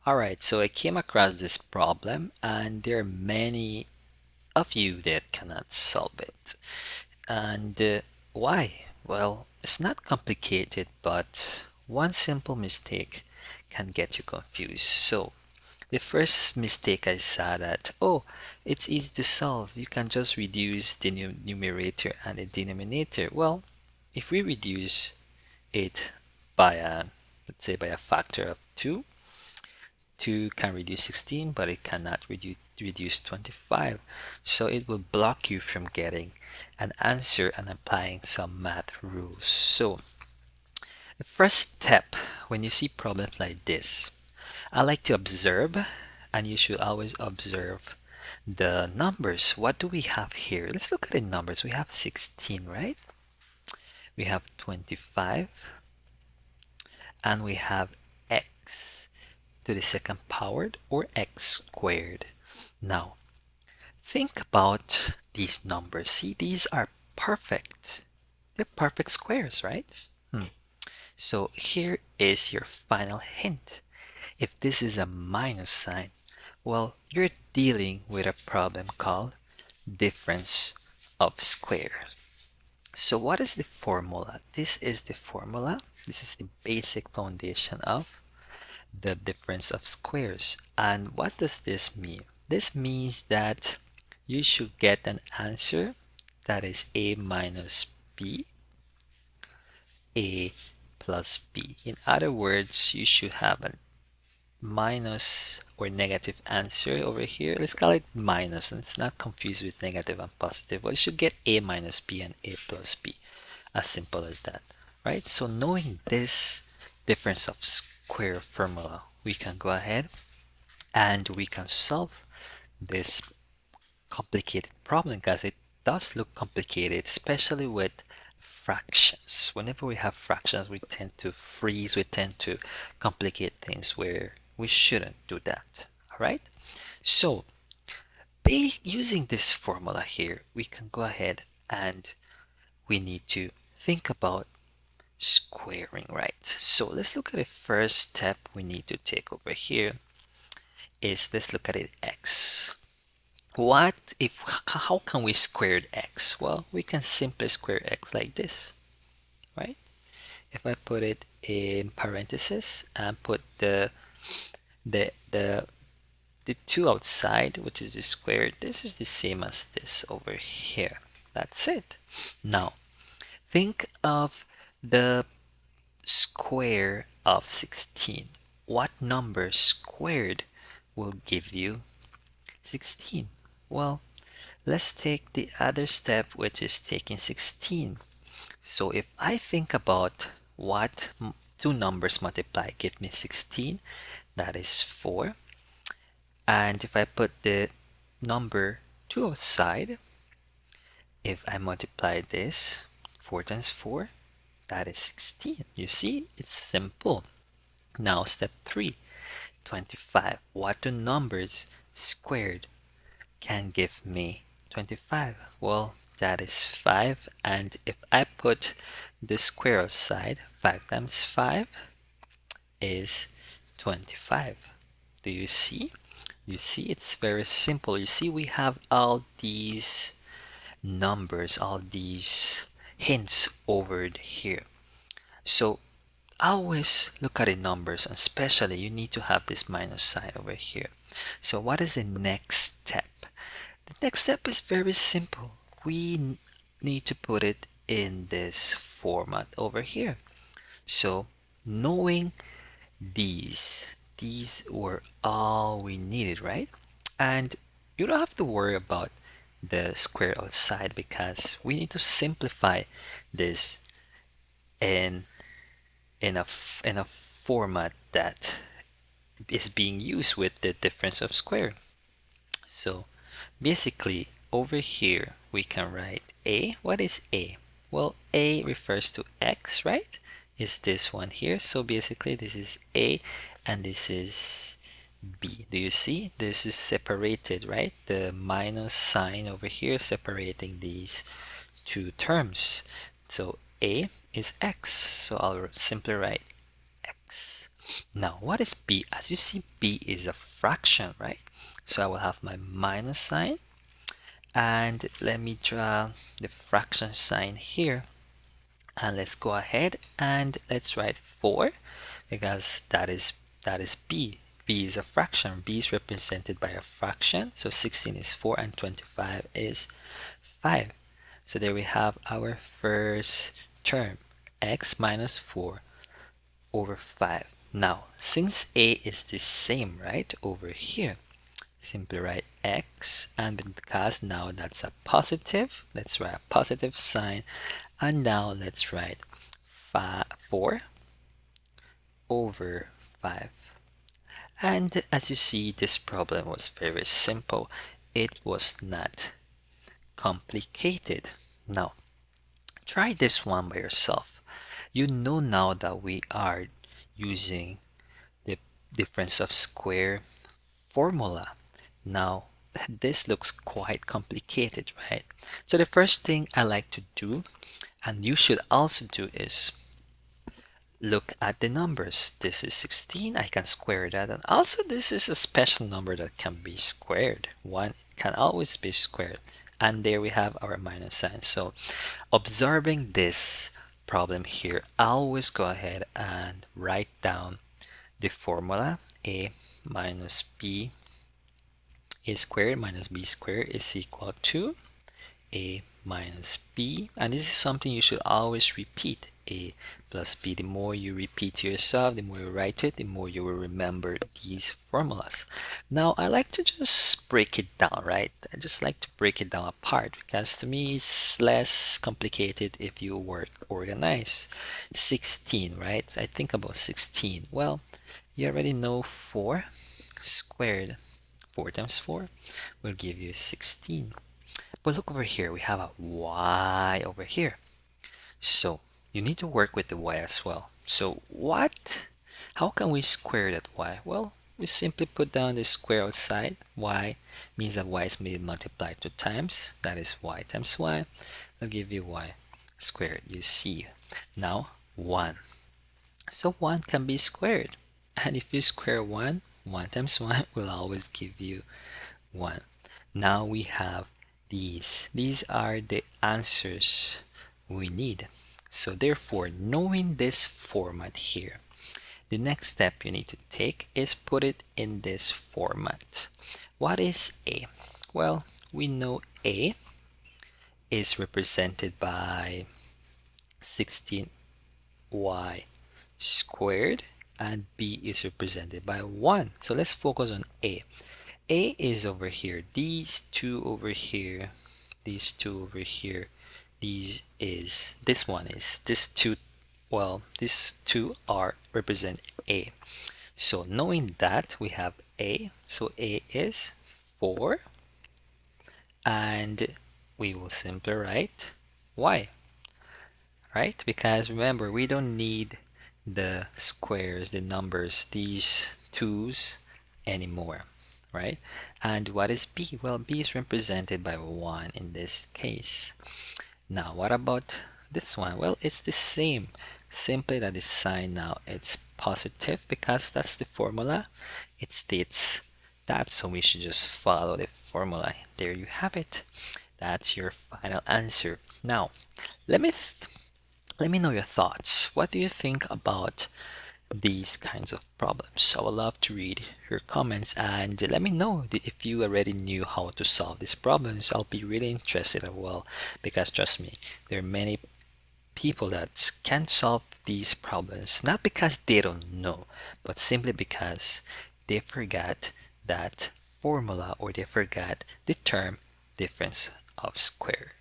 Alright, so I came across this problem and there are many of you that cannot solve it. And why? Well, it's not complicated, but one simple mistake can get you confused. So the first mistake I saw that, oh, it's easy to solve. You can just reduce the numerator and the denominator. Well, if we reduce it by let's say by a factor of 2, 2 can reduce 16, but it cannot reduce 25. So it will block you from getting an answer and applying some math rules. So the first step when you see problems like this, I like to observe, and you should always observe the numbers. What do we have here? Let's look at the numbers. We have 16, right? We have 25, and we have x to the second powered, or x squared. Now, think about these numbers. See, these are perfect. They're perfect squares, right? So here is your final hint. If this is a minus sign, well, you're dealing with a problem called difference of squares. So what is the formula? This is the formula. This is the basic foundation of the difference of squares. And what does this mean? This means that you should get an answer that is a minus b, a plus b. In other words, you should have a minus or negative answer over here. Let's call it minus, and it's not confused with negative and positive. Well, you should get a minus b and a plus b. As simple as that, right? So knowing this difference of square formula, we can go ahead and we can solve this complicated problem, because it does look complicated, especially with fractions. Whenever we have fractions, we tend to freeze, we tend to complicate things where we shouldn't do that. All right, so using this formula here, we can go ahead and we need to think about squaring, right? So let's look at the first step we need to take over here is, let's look at it, x. How can we square x? Well, we can simply square x like this, right? If I put it in parentheses and put the the the 2 outside, which is the square, this is the same as this over here. That's it. Now, think of the square of 16. What number squared will give you 16? Well, let's take the other step, which is taking 16. So if I think about what two numbers multiply give me 16, that is 4. And if I put the number 2 outside, if I multiply this, 4 times 4, that is 16. You see, it's simple. Now step 3, 25. What two numbers squared can give me 25? Well, that is 5. And if I put the square outside, 5 times 5 is 25. Do you see? You see, it's very simple. You see, we have all these numbers, all these hints over here. So always look at the numbers, and especially you need to have this minus sign over here. So what is the next step? The next step is very simple. We need to put it in this format over here. So knowing these were all we needed, right? And you don't have to worry about the square outside, because we need to simplify this in in a format that is being used with the difference of square. So basically over here we can write a. What is a? Well, a refers to x, right? Is this one here. So basically this is a and this is b. Do you see? This is separated, right? The minus sign over here separating these two terms. So a is x, so I'll simply write x. Now, what is b? As you see, b is a fraction, right? So I will have my minus sign, and let me draw the fraction sign here, and let's go ahead and let's write 4, because that is b. B is a fraction. B is represented by a fraction, so 16 is 4 and 25 is 5. So there we have our first term, x minus 4 over 5. Now, since a is the same, right, over here, simply write x, and because now that's a positive, let's write a positive sign, and now let's write 4 over 5. And as you see, this problem was very simple. It was not complicated. Now, try this one by yourself. You know now that we are using the difference of square formula. Now, this looks quite complicated, right? So the first thing I like to do, and you should also do, is look at the numbers. This is 16, I can square that. And also this is a special number that can be squared. 1 can always be squared. And there we have our minus sign. So observing this problem here, I always go ahead and write down the formula. A minus b a squared minus b squared is equal to a minus b, and this is something you should always repeat. A plus b. The more you repeat to yourself, the more you write it, the more you will remember these formulas. Now I like to just break it down, right? I just like to break it down apart, because to me it's less complicated if you work organized. 16, right? I think about 16. Well, you already know 4 squared. 4 times 4 will give you 16. But look over here, we have a y over here. So you need to work with the y as well. So how can we square that y? Well, we simply put down the square outside. Y means that y is multiplied 2 times. That is y times y. I'll give you y squared. You see. Now 1. So 1 can be squared. And if you square 1, 1 times 1 will always give you 1. Now we have these. These are the answers we need. So therefore, knowing this format here, the next step you need to take is put it in this format. What is A? Well, we know A is represented by 16y squared, and B is represented by 1. So let's focus on A. A is over here, these two over here, these two over here, this one is, these two are represent A. So knowing that, we have A, so A is 4, and we will simply write Y, right? Because remember, we don't need the squares, the numbers, these twos anymore, right? And what is B? Well, B is represented by 1 in this case. Now, what about this one? Well, it's the same, simply that the sign now it's positive because that's the formula. It states that, so we should just follow the formula. There you have it. That's your final answer. Now, let me know your thoughts. What do you think about these kinds of problems? I would love to read your comments, and let me know if you already knew how to solve these problems. I'll be really interested as well, because trust me, there are many people that can solve these problems, not because they don't know, but simply because they forgot that formula, or they forgot the term difference of square.